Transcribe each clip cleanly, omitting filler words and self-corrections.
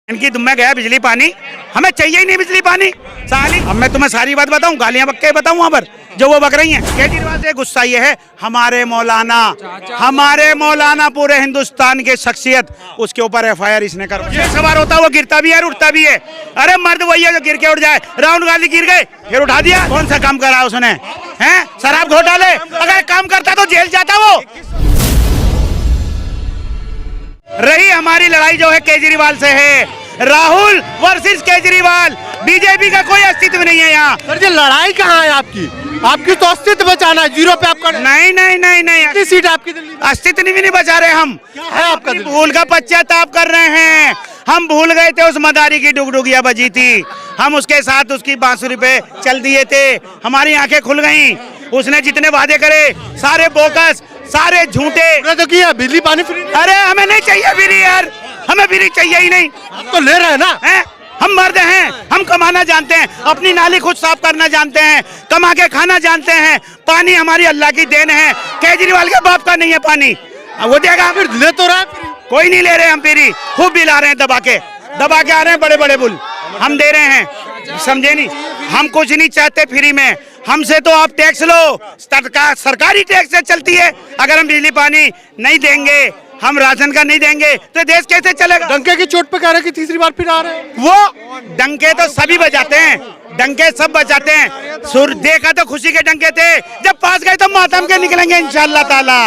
इनकी मैं गया बिजली पानी, हमें चाहिए ही नहीं बिजली पानी साली। अब मैं तुम्हें सारी बात बताऊं, गालियां बक के बताऊं वहां पर जो वो बक रही हैं। केजरीवाल से गुस्सा ये है, हमारे मौलाना पूरे हिंदुस्तान के शख्सियत, उसके ऊपर FIR इसने कर सवार होता वो गिरता भी है और उठता भी है। अरे मर्द वही है जो गिर के उठ जाए। राहुल गांधी गिर गए फिर उठा दिया। कौन सा काम करा उसने? है शराब घोटाले, अगर काम करता तो जेल जाता वो। रही हमारी लड़ाई जो है केजरीवाल से है, राहुल वर्सेस केजरीवाल। बीजेपी का कोई अस्तित्व नहीं है यहाँ। सर जी लड़ाई कहाँ है आपकी तो अस्तित्व बचाना है, जीरो पे आपका नहीं सीट आपकी दिल्ली में अस्तित्व भी नहीं बचा रहे हम। क्या है आपका भूल का पश्चाताप कर रहे हैं। हम भूल गए थे उस मदारी की डुगडुगिया बजी थी, हम उसके साथ उसकी बांसुरी पे चल दिए थे, हमारी आंखें खुल गईं। उसने जितने वादे करे सारे बोगस, सारे झूठे तो किया। बिजली पानी फ्री। अरे हमें नहीं चाहिए फ्री यार, हमें फ्री चाहिए ही नहीं। आप तो ले रहे हैं ना। हैं? हम मर्द हैं, हम कमाना जानते हैं, अपनी नाली खुद साफ करना जानते हैं, कमा के खाना जानते हैं। पानी हमारी अल्लाह की देन है, केजरीवाल के बाप का नहीं है पानी। वो देगा फिर ले तो रहा है। कोई नहीं ले रहे हम फ्री, खूब बिल आ रहे हैं दबा के आ रहे हैं बड़े बड़े बुल, हम दे रहे हैं। समझे नहीं, हम कुछ नहीं चाहते फ्री में। हमसे तो आप टैक्स लो, सरकारी टैक्स से चलती है। अगर हम बिजली पानी नहीं देंगे, हम राशन का नहीं देंगे तो देश कैसे चलेगा? डंके की चोट पे कह रहे कि तीसरी बार फिर आ रहे हैं। वो डंके तो सभी बजाते हैं, डंके सब बजाते हैं। सुर देखा तो खुशी के डंके थे, जब पास गए तो मातम के निकलेंगे इंशाल्लाह ताला।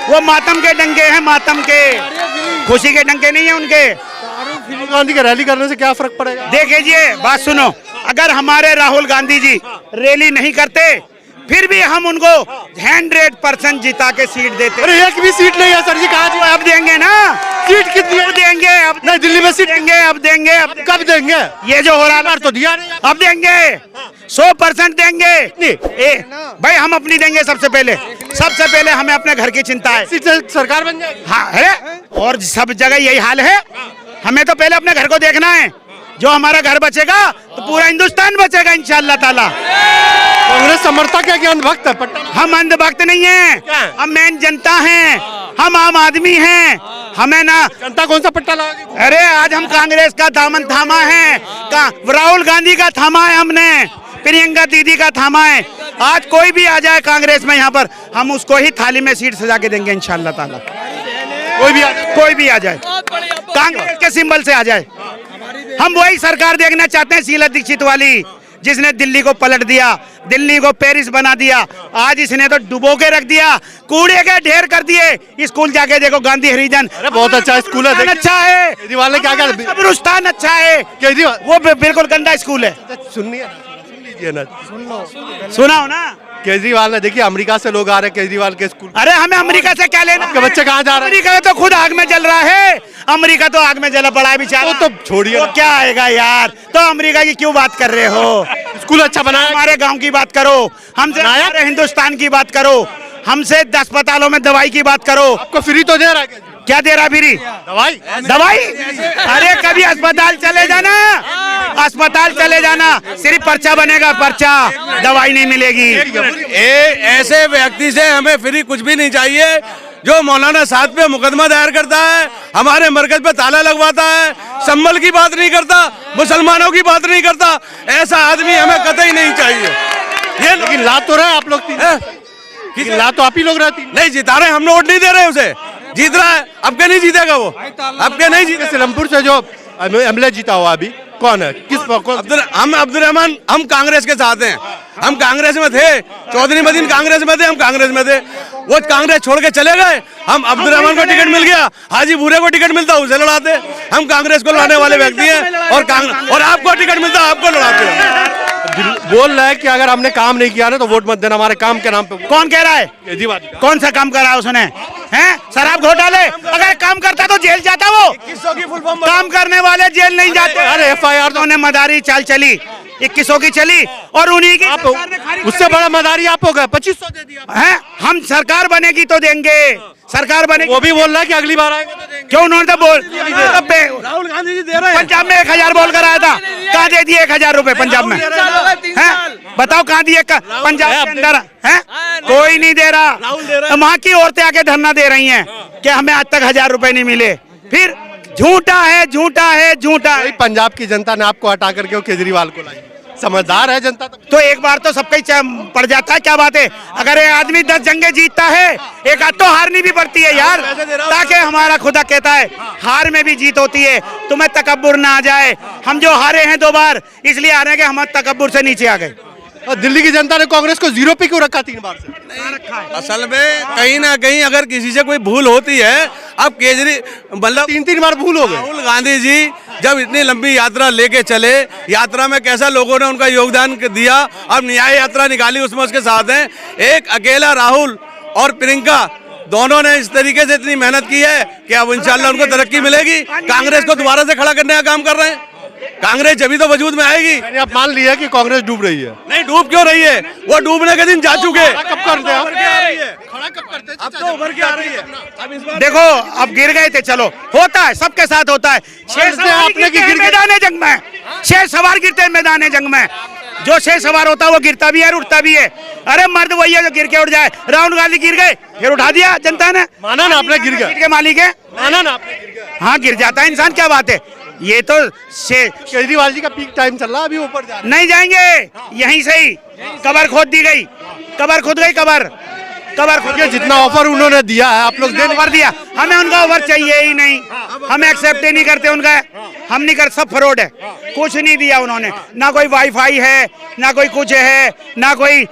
वो मातम के डंके हैं, मातम के, खुशी के डंके नहीं है उनके। राहुल गांधी का रैली करने से क्या फर्क पड़ेगा? देखिए बात सुनो, अगर हमारे राहुल गांधी जी रैली नहीं करते फिर भी हम उनको 100% जिता के सीट देते। अरे एक भी सीट नहीं है सर जी। कहाँ जी? अब देंगे ना सीट कितनी अब देंगे? अब नहीं, दिल्ली में सीट देंगे, अब देंगे। अब कब देंगे? ये जो हो रहा है तो दिया नहीं। अब देंगे, 100% देंगे। भाई हम अपनी देंगे सबसे पहले हमें अपने घर की चिंता है। सीट से सरकार बन जाएगी। हाँ है, और सब जगह यही हाल है। हमें तो पहले अपने घर को देखना है। जो हमारा घर बचेगा तो पूरा हिंदुस्तान बचेगा इंशाल्लाह ताला। कांग्रेस समर्थक है कि अंधभक्त है? हम अंधभक्त नहीं हैं, हम मेन जनता हैं, हम आम आदमी हैं। हमें ना जनता कौन सा पट्टा लगाएगी? अरे आज हम कांग्रेस का दामन थामा है, राहुल गांधी का थामा है हमने, प्रियंका दीदी का थामा है। आज कोई भी आ जाए कांग्रेस में यहाँ पर, हम उसको ही थाली में सीट सजा के देंगे इंशाल्लाह ताला। कोई भी आ जाए कांग्रेस के सिंबल से आ जाए। हम वही सरकार देखना चाहते हैं शीला दीक्षित वाली, जिसने दिल्ली को पलट दिया, दिल्ली को पेरिस बना दिया। आज इसने तो डुबो के रख दिया, कूड़े के ढेर कर दिए। स्कूल जाके देखो गांधी हरिजन, अरे बहुत अच्छा स्कूल है, अच्छा है। केजरीवाल ने क्या कब्रिस्तान अच्छा है, केजरीवाल वो बिल्कुल गंदा स्कूल है। सुन लीजिए ना, सुना हो ना, केजरीवाल ने देखिए अमेरिका से लोग आ रहे हैं केजरीवाल के स्कूल। अरे हमें अमेरिका से क्या लेना? आपके बच्चे कहाँ जा रहे हैं? अमेरिका तो खुद आग में जल रहा है, अमेरिका तो आग में जला पड़ा है बेचारा। तो छोड़िए, तो क्या आएगा यार, तो अमेरिका की क्यों बात कर रहे हो? स्कूल अच्छा बनाया, हमारे गांव की बात करो, हमसे हमारे हिंदुस्तान की बात करो, हमसे अस्पतालों में दवाई की बात करो। आपको फ्री तो दे रहा है? क्या दे रहा फ्री? दवाई? अरे कभी अस्पताल चले जाना, अस्पताल चले जाना, सिर्फ पर्चा बनेगा, पर्चा, दवाई नहीं मिलेगी। ऐसे व्यक्ति से हमें फ्री कुछ भी नहीं चाहिए, जो मौलाना साहब पे मुकदमा दायर करता है, हमारे मरकज पे ताला लगवाता है, संभल की बात नहीं करता, मुसलमानों की बात नहीं करता। ऐसा आदमी हमें कतई नहीं चाहिए। ये लेकिन ला तो रहे आप लोग, ला तो आप ही लोग रहती नहीं जिता रहे, हम वोट नहीं दे रहे उसे। जीत रहा है, अब के नहीं जीतेगा वो, अब के नहीं जीते। सिलमपुर से जो एमएलए जीता हुआ अभी कौन है? हम अब्दुल रहमान, हम कांग्रेस के साथ हैं। हम कांग्रेस में थे, चौधरी मदीन कांग्रेस में थे, हम कांग्रेस में थे। वो कांग्रेस छोड़ के चले गए, हम अब्दुल रहमान को टिकट मिल गया, हाजी बूरे को टिकट मिलता उसे लड़ाते। हम कांग्रेस को लड़ाने वाले व्यक्ति हैं, और आपको टिकट मिलता आपको लड़ाते हैं। बोल रहा है कि अगर हमने काम नहीं किया ना तो वोट मत देना हमारे काम के नाम पे। कौन कह रहा है? केजरीवाल। कौन सा काम करा उसने? हैं? शराब घोटाले, अगर काम करता तो जेल जाता वो। काम करने वाले जेल नहीं जाते। अरे FIR तो उन्हें मदारी चाल चली, 2100 की चली, और उन्हीं की उससे बड़ा मदारी आप हो गए, 2500 दे दिया है। हम सरकार बनेगी तो देंगे, सरकार बनेगी। वो भी बोल रहा है कि अगली बार आएंगे तो देंगे। क्यों? उन्होंने तो बोल, राहुल गांधी जी दे रहे हैं। पंजाब में 1000 बोल कर आया था, कहाँ दे दिए 1000 रुपए पंजाब में? बताओ कहाँ दिए? पंजाब के अंदर है कोई नहीं दे रहा। वहाँ की औरतें आके धरना दे रही हैं कि हमें आज तक 1000 रुपए नहीं मिले। फिर झूठा है, झूठा है, झूठा वही है। पंजाब की जनता ने आपको हटा करके वो केजरीवाल को लाई। समझदार है जनता तो एक बार तो सबका ही पड़ जाता है, क्या बात है। अगर एक आदमी 10 जंगे जीतता है, एक आध तो हारनी भी पड़ती है यार, ताकि हमारा खुदा कहता है हार में भी जीत होती है, तुम्हें तकब्बुर ना आ जाए। हम जो हारे हैं 2 बार इसलिए हारे हैं कि हम तकब्बुर से नीचे आ गए। और दिल्ली की जनता ने कांग्रेस को 0 पे क्यों रखा 3 बार से? असल में कहीं ना कहीं अगर किसी से कोई भूल होती है, अब मतलब 3 बार भूल हो गए। राहुल गांधी जी जब इतनी लंबी यात्रा लेके चले, यात्रा में कैसा लोगों ने उनका योगदान दिया, अब न्याय यात्रा निकाली उसमें उसके साथ हैं। एक अकेला राहुल और प्रियंका दोनों ने इस तरीके से इतनी मेहनत की है कि अब इंशाल्लाह उनको तरक्की मिलेगी। कांग्रेस को दोबारा से खड़ा करने का काम कर रहे हैं। कांग्रेस जब तो वजूद में आएगी। यानी आप मान लिया कि कांग्रेस डूब रही है। नहीं, डूब क्यों रही है? वो डूबने के दिन जा चुके। कब करते हैं? खड़ा कब करते हैं? अब तो उभर के आ रही है। अब इस बार देखो अब गिर गए थे, चलो होता है, सबके साथ होता है। 6 सवार आपने गिरते हैं गिर गए। मैदान जंग में, 6 सवार गिरते हैं मैदान जंग में। जो 6 सवार होता है वो गिरता भी है और उठता भी है। अरे मर्द वही है जो गिर के उठ जाए। राहुल गांधी गिर गए, फिर उठा दिया जनता ने। माना ना आपने गिर गया। सीट के मालिक है, माना ना आपने गिर गया। हाँ गिर जाता है इंसान, क्या बात है। ये तो केजरीवाल जी का पीक टाइम चल रहा है, अभी ऊपर जा रहे नहीं जाएंगे, यहीं से ही कबर खोद दी गई, कबर खुद गई, कबर खुद हैं। जितना ऑफर उन्होंने दिया है आप लोग देने देने ऑफर दिया, हमें उनका ऑफर चाहिए ही नहीं, हम एक्सेप्ट ही नहीं करते उनका। हम नहीं कर, सब फ्रॉड है, कुछ नहीं दिया उन्होंने। ना कोई वाईफाई है, ना कोई कुछ है, ना कोई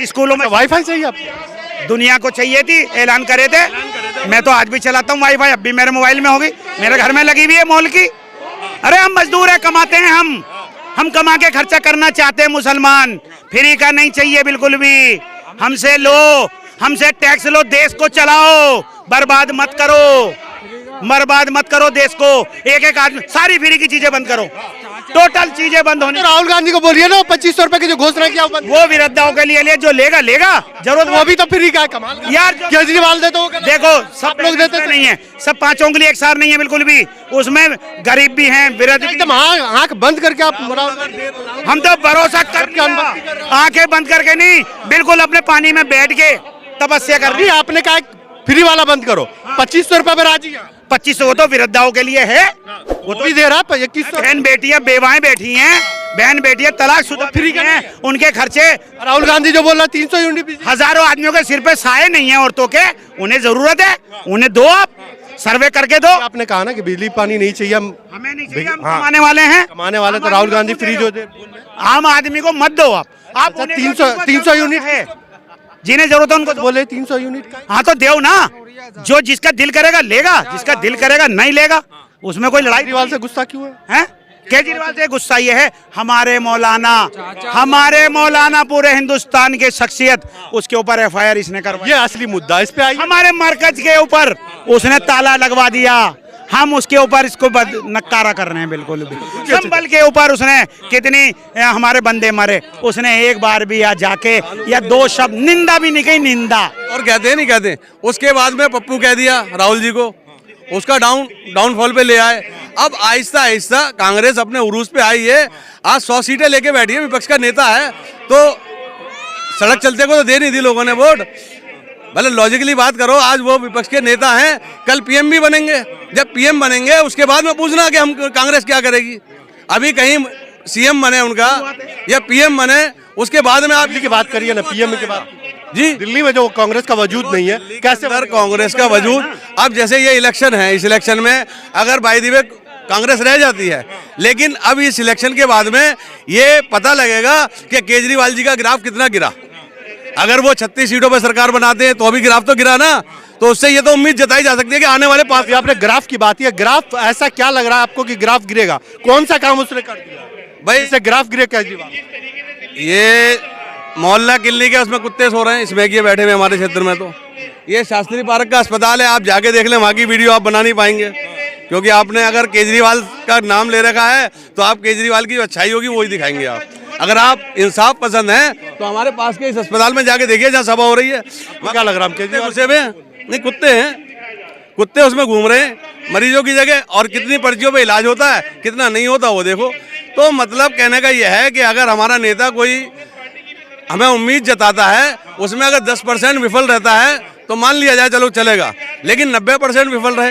स्कूलों में वाईफाई चाहिए आपको? दुनिया को चाहिए थी, ऐलान करे थे। मैं तो आज भी चलाता हूँ वाईफाई, अब भी मेरे मोबाइल में होगी, मेरे घर में लगी हुई है मॉल की। अरे हम मजदूर है, कमाते हैं हम कमा के खर्चा करना चाहते हैं। मुसलमान फ्री का नहीं चाहिए बिल्कुल भी। हमसे लो, हमसे टैक्स लो, देश को चलाओ, बर्बाद मत करो देश को। एक आदमी सारी फ्री की चीजें बंद करो, टोटल चीजें बंद होनी। राहुल गांधी को बोलिए ना 2500 रुपए की जो घोषणा किया वो विरोधियों के लिए ले, जो लेगा जरूरत वो भी तो फ्री का है। कमाल यार केजरीवाल दे तो देखो, सब लोग देते नहीं है, सब 5 उंगली एक सार नहीं है बिल्कुल भी। उसमें गरीब भी हैं, विरोधी। एकदम आंख बंद करके आप हम तो भरोसा करके, आंखें बंद करके नहीं, बिल्कुल अपने पानी में बैठ के तपस्या कर रही। आपने कहा फ्री वाला बंद करो, 2500 रुपए में राजी है। 2500 तो विरोधियों के लिए है, वो तो भी दे रहा है 2100। बहन बेटियां बेवाएं बैठी हैं, बहन बेटियां तलाकशुदा फ्री हैं, उनके खर्चे। राहुल गांधी जो बोल रहा 300 यूनिट, हजारों आदमियों के सिर पे साए नहीं है औरतों के, उन्हें जरूरत है, उन्हें दो, आप सर्वे करके दो। आपने कहा ना कि बिजली पानी नहीं चाहिए, हमें नहीं चाहिए, हम कमाने वाले हैं। कमाने वाले तो राहुल गांधी फ्री जो दे। आम आदमी को मत दो आप 300 यूनिट है, जिन्हें जरूरत है उनको दो। बोले 300 यूनिट का। हाँ तो देव ना, जो जिसका दिल करेगा लेगा, जिसका दिल करेगा नहीं लेगा, उसमें कोई लड़ाई। केजरीवाल से गुस्सा क्यों है? केजरीवाल से गुस्सा ये है, हमारे मौलाना पूरे हिंदुस्तान के शख्सियत, उसके ऊपर FIR इसने करवाई। ये असली मुद्दा, इस पे आइए। हमारे मरकज के ऊपर उसने ताला लगवा दिया, हम उसके ऊपर इसको नकारा कर रहे हैं बिल्कुल भी। संभल के ऊपर उसने कितनी हमारे बंदे मरे, उसने एक बार भी या जाके या 2 शब्द निंदा भी नहीं कही, निंदा। और कहते नहीं कहते। उसके बाद में पप्पू कह दिया राहुल जी को, उसका डाउनफॉल पे ले आए। अब आहिस्ता आहिस्ता कांग्रेस अपने उरूज पे आई है। आज 100 सीटें लेके बैठी है, विपक्ष का नेता है, तो सड़क चलते को तो दे नहीं दी लोगों ने वोट। भले लॉजिकली बात करो, आज वो विपक्ष के नेता हैं, कल PM भी बनेंगे। जब PM बनेंगे उसके बाद में पूछना कि हम कांग्रेस क्या करेगी। अभी कहीं CM बने उनका या PM बने, उसके बाद में आप दिल्ली की बात करिए ना, PM की बात जी। दिल्ली में जो कांग्रेस का वजूद नहीं है, कैसे अंदर कांग्रेस का वजूद। अब जैसे ये इलेक्शन है, इस इलेक्शन में अगर बाय द वे कांग्रेस रह जाती है, लेकिन अब इस इलेक्शन के बाद में ये पता लगेगा कि केजरीवाल जी का ग्राफ कितना गिरा। अगर वो 36 सीटों पर सरकार बनाते हैं तो अभी ग्राफ तो गिरा ना, तो उससे ये तो उम्मीद जताई जा सकती है कि आने वाले 5। आपने ग्राफ की बात है, ग्राफ ऐसा क्या लग रहा है आपको कि ग्राफ गिरेगा? कौन सा काम उसने कर दिया भाई इससे ग्राफ गिरे केजरीवाल? ये मोहल्ला क्लिनिक है, उसमें कुत्ते सो रहे हैं, इसमें ये बैठे हुए हमारे क्षेत्र में। तो ये शास्त्री पार्क का अस्पताल है, आप जाके देख लें, वहाँ की वीडियो आप बना नहीं पाएंगे, क्योंकि आपने अगर केजरीवाल का नाम ले रखा है तो आप केजरीवाल की जो अच्छाई होगी वही दिखाएंगे आप। अगर आप इंसाफ पसंद हैं तो हमारे पास के इस अस्पताल में जाके देखिए जहाँ सभा हो रही है। क्या लग रहा है केजरीवाल घुसे हुए नहीं, कुत्ते हैं, कुत्ते उसमें घूम रहे हैं मरीजों की जगह, और कितनी पर्चियों पे इलाज होता है, कितना नहीं होता वो देखो। तो मतलब कहने का यह है कि अगर हमारा नेता कोई हमें उम्मीद जताता है, उसमें अगर 10% विफल रहता है तो मान लिया जाए चलो चलेगा, लेकिन 90% विफल रहे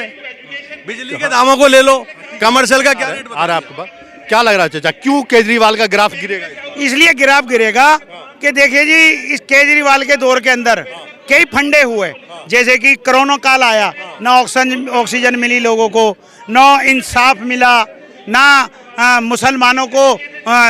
बिजली के दामों को ले लो, कमर्शियल का क्या रेट आ रहा है आपको बात? क्या लग रहा है चाचा, क्यों केजरीवाल का ग्राफ गिरेगा? इसलिए गिराव गिरेगा कि देखिए जी, इस केजरीवाल के दौर के अंदर कई फंडे हुए, जैसे कि कोरोना काल आया, ना ऑक्सीजन मिली लोगों को, ना इंसाफ मिला, ना मुसलमानों को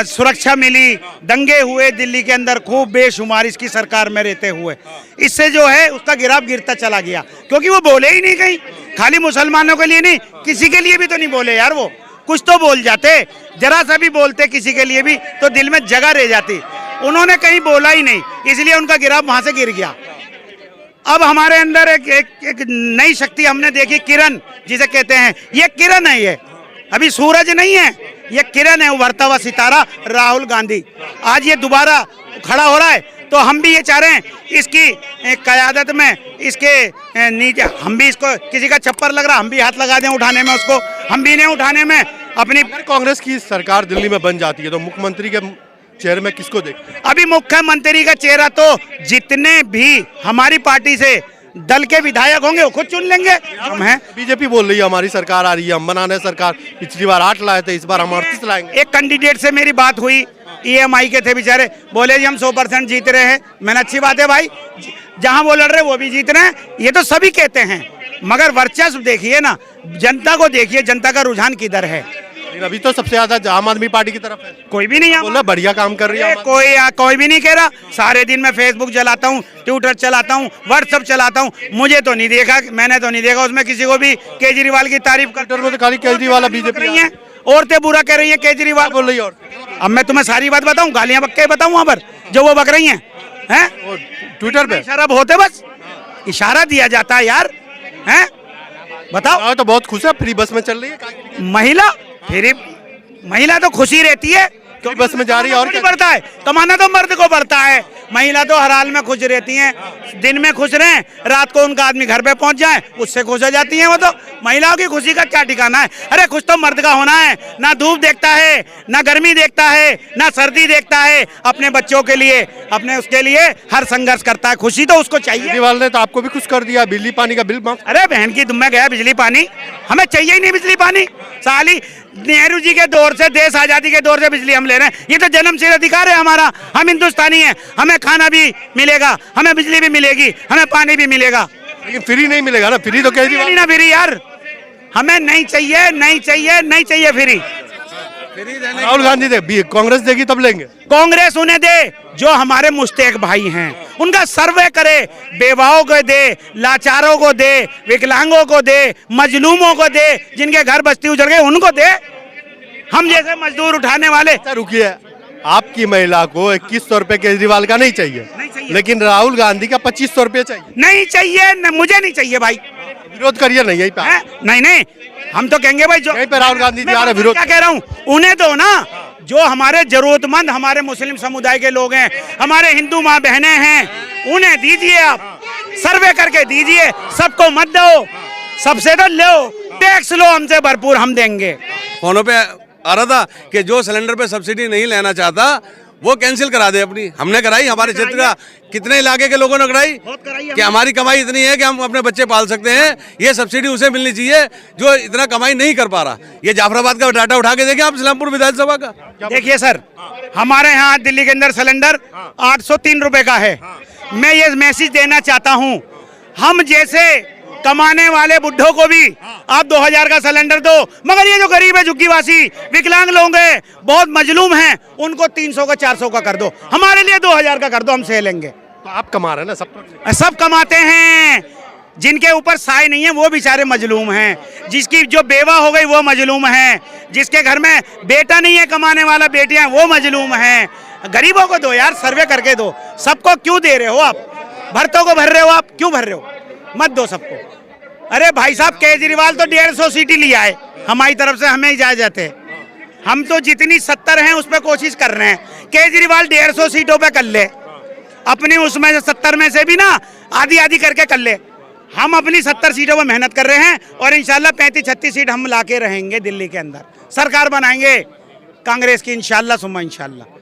सुरक्षा मिली, दंगे हुए दिल्ली के अंदर खूब बेशुमार इसकी सरकार में रहते हुए। इससे जो है उसका गिराव गिरता चला गया, क्योंकि वो बोले ही नहीं कहीं, खाली मुसलमानों के लिए नहीं, किसी के लिए भी तो नहीं बोले यार, वो कुछ तो बोल जाते, जरा सा भी बोलते किसी के लिए भी तो दिल में जगह रह जाती। उन्होंने कहीं बोला ही नहीं, इसलिए उनका गिराव वहां से गिर गया। अब हमारे अंदर एक नई शक्ति हमने देखी, किरण जिसे कहते हैं, ये किरण है, ये अभी सूरज नहीं है, ये किरण है, उभरता हुआ सितारा राहुल गांधी। आज ये दोबारा खड़ा हो रहा है, तो हम भी ये चाह रहे हैं इसकी क़यादत में, इसके नीचे हम भी, इसको किसी का छप्पर लग रहा हम भी हाथ लगा दें उठाने में, उसको हम भी नहीं उठाने में अपनी। अगर कांग्रेस की सरकार दिल्ली में बन जाती है तो मुख्यमंत्री के चेहरे में किसको देखते हैं? अभी मुख्यमंत्री का चेहरा तो जितने भी हमारी पार्टी से दल के विधायक होंगे वो खुद चुन लेंगे। हम हैं, बीजेपी बोल रही है हमारी सरकार आ रही है, हम बनाने सरकार, पिछली बार 8 लाए थे, इस बार हम 38 लाएंगे। एक कैंडिडेट से मेरी बात हुई, EMI के थे बेचारे, बोले जी हम 100% जीत रहे हैं। मैंने अच्छी बात है भाई, जहां वो लड़ रहे वो भी जीत रहे हैं, ये तो सभी कहते हैं, मगर वर्चस्व देखिए ना, जनता को देखिए, जनता का रुझान किधर है। लेकिन अभी तो सबसे ज्यादा आम आदमी पार्टी की तरफ है। कोई भी नहीं है, बोला बढ़िया काम कर रही है। कोई भी नहीं कह रहा। सारे दिन मैं फेसबुक चलाता हूँ, ट्विटर चलाता हूँ, व्हाट्सएप चलाता हूँ, मुझे तो नहीं देखा, मैंने तो नहीं देखा उसमें किसी को भी केजरीवाल की तारीफ ट्विटर में तो खाली केजरीवाल बीजेपी रही है, औरतें बुरा कह रही है केजरीवाल बोल रही है। और अब मैं तुम्हें सारी बात बताऊं, गालियां बक के बताऊं वहां पर जो वो बक रही हैं, हैं? ट्विटर पे इशारा बहुत है, बस इशारा दिया जाता है यार, हैं? बताओ। तो बहुत खुश है, फ्री बस में चल रही है महिला, फिर महिला तो खुशी रहती है क्योंकि बस में जा रही है, और क्या बढ़ता है, कमाना तो मर्द को बढ़ता है, महिला तो हर हाल में खुश रहती हैं, दिन में खुश रहें, रात को उनका आदमी घर पे पहुंच जाए उससे खुश हो जाती हैं। वो तो महिलाओं की खुशी का क्या ठिकाना है। अरे खुश तो मर्द का होना है, ना धूप देखता है, ना गर्मी देखता है, ना सर्दी देखता है, अपने बच्चों के लिए, अपने उसके लिए हर संघर्ष करता है, खुशी तो उसको चाहिए। केजरीवाल ने तो आपको भी खुश कर दिया, बिजली पानी का बिल माफ। अरे बहन की दुम में गया बिजली पानी, हमें चाहिए ही नहीं बिजली पानी। साली नेहरू जी के दौर से, देश आजादी के दौर से बिजली हम ले रहे हैं, ये तो जन्मसिद्ध अधिकार है हमारा, हम हिंदुस्तानी हैं, हमें खाना भी मिलेगा, हमें बिजली भी मिलेगी, हमें पानी भी मिलेगा। लेकिन फ्री नहीं मिलेगा ना, फ्री तो केजरीवाल ना फ्री यार, हमें नहीं चाहिए, नहीं चाहिए, नहीं चाहिए फ्री। राहुल गांधी दे, कांग्रेस देगी तब लेंगे। कांग्रेस उन्हें दे जो हमारे मुस्तैक भाई हैं, उनका सर्वे करे, बेवाओं को दे, लाचारों को दे, विकलांगों को दे, मजलूमों को दे, जिनके घर बस्ती उजड़ गए उनको दे। हम जैसे मजदूर उठाने वाले। रुकिए, आपकी महिला को 2100 रुपए केजरीवाल का नहीं चाहिए, लेकिन राहुल गांधी का 2500 रुपए चाहिए। नहीं चाहिए न, मुझे नहीं चाहिए भाई। विरोध करिए ना यही पे। नहीं नहीं, हम तो कहेंगे भाई, जो यहीं पे राहुल गांधी जी आ रहे विरोध। क्या कह रहा हूँ, उन्हें दो ना, जो हमारे जरूरतमंद, हमारे मुस्लिम समुदाय के लोग हैं, हमारे हिंदू माँ बहनें हैं, उन्हें दीजिए, आप सर्वे करके दीजिए, सबको मत दो, सबसे तो लो, टैक्स लो हमसे भरपूर, हम देंगे। फोनों पे आ रहा था कि जो सिलेंडर पे सब्सिडी नहीं लेना चाहता वो कैंसिल करा दे अपनी। हमने कराई, हमारे क्षेत्र का कितने इलाके के लोगों ने कराई कि हमारी कमाई इतनी है कि हम अपने बच्चे पाल सकते हैं, ये सब्सिडी उसे मिलनी चाहिए जो इतना कमाई नहीं कर पा रहा। ये जाफराबाद का डाटा उठा के देखें आप, इस्लामपुर विधानसभा का देखिए सर, हमारे यहाँ दिल्ली के अंदर सिलेंडर 803 रुपए का है। मैं ये मैसेज देना चाहता हूँ, हम जैसे कमाने वाले बुढ़ों को भी आप 2000 का सिलेंडर दो, मगर ये जो गरीब है, झुग्गीवासी, विकलांग लोग हैं, बहुत मजलूम हैं, उनको 300 का 400 का कर दो, हमारे लिए 2000 का कर दो, हम सह लेंगे। तो आप कमा रहे हैं ना, सब कमाते हैं, जिनके ऊपर साय नहीं है वो बेचारे मजलूम हैं, जिसकी जो बेवा हो गई वो मजलूम है, जिसके घर में बेटा नहीं है कमाने वाला, बेटियां वो मजलूम हैं। गरीबों को दो यार, सर्वे करके दो। सबको क्यों दे रहे हो आप, भरतों को भर रहे हो आप, क्यों भर रहे हो, मत दो सबको। अरे भाई साहब, केजरीवाल तो 150 सीटें लिया है हमारी तरफ से, हमें इजाजत है, हम तो जितनी 70 हैं उस पर कोशिश कर रहे हैं, केजरीवाल 150 सीटों पे कर ले, अपनी उसमें से 70 में से भी ना आधी आधी करके कर ले। हम अपनी 70 सीटों पर मेहनत कर रहे हैं और इंशाल्लाह 35-36 सीट हम लाके रहेंगे दिल्ली के अंदर, सरकार बनाएंगे कांग्रेस की इंशाल्लाह सुम्मा इंशाल्लाह।